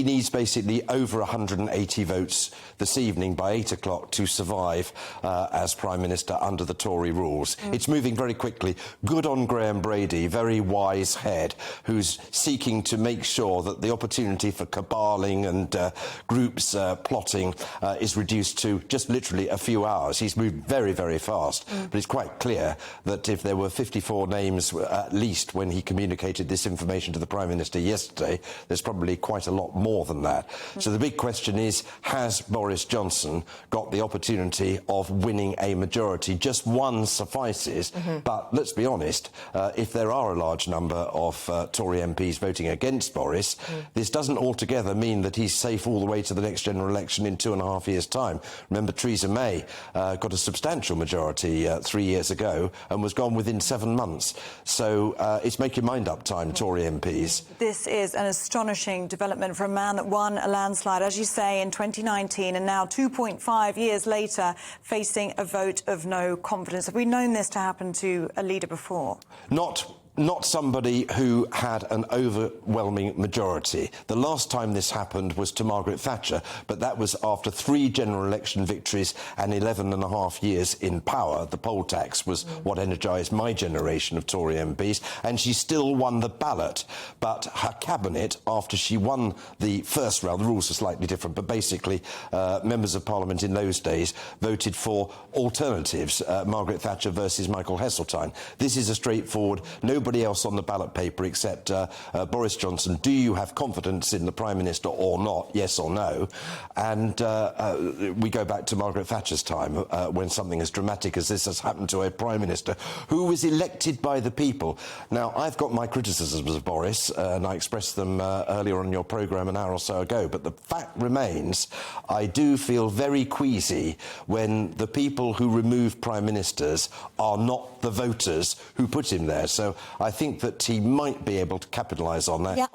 he needs basically over 180 votes this evening by 8 o'clock to survive as Prime Minister under the Tory rules. It's moving very quickly. Good on Graham Brady, very wise head, who's seeking to make sure that the opportunity for caballing and groups plotting is reduced to just literally a few hours. He's moved very, very fast, but it's quite clear that if there were 54 names at least when he communicated this information to the Prime Minister yesterday, there's probably quite a lot more than that. So the big question is, has Boris Johnson got the opportunity of winning a majority? Just one suffices, but let's be honest, if there are a large number of Tory MPs voting against Boris, this doesn't altogether mean that he's safe all the way to the next general election in 2.5 years' time. Remember, Theresa May got a substantial majority 3 years ago and was gone within 7 months. So it's make your mind up time, Tory MPs. This is an astonishing development for a man that won a landslide, as you say, in 2019, and now 2.5 years later facing a vote of no confidence. Have we known this to happen to a leader before? Not somebody who had an overwhelming majority. The last time this happened was to Margaret Thatcher, but that was after 3 general election victories and 11.5 years in power. The poll tax was what energised my generation of Tory MPs, and she still won the ballot. But her cabinet, after she won the first round, the rules are slightly different, but basically members of Parliament in those days voted for alternatives, Margaret Thatcher versus Michael Heseltine. This is a straightforward, nobody else on the ballot paper except Boris Johnson. Do you have confidence in the Prime Minister or not? Yes or no? And we go back to Margaret Thatcher's time when something as dramatic as this has happened to a Prime Minister who was elected by the people. Now, I've got my criticisms of Boris, and I expressed them earlier on your programme an hour or so ago, but the fact remains, I do feel very queasy when the people who remove Prime Ministers are not the voters who put him there. So I think that he might be able to capitalise on that. Yeah.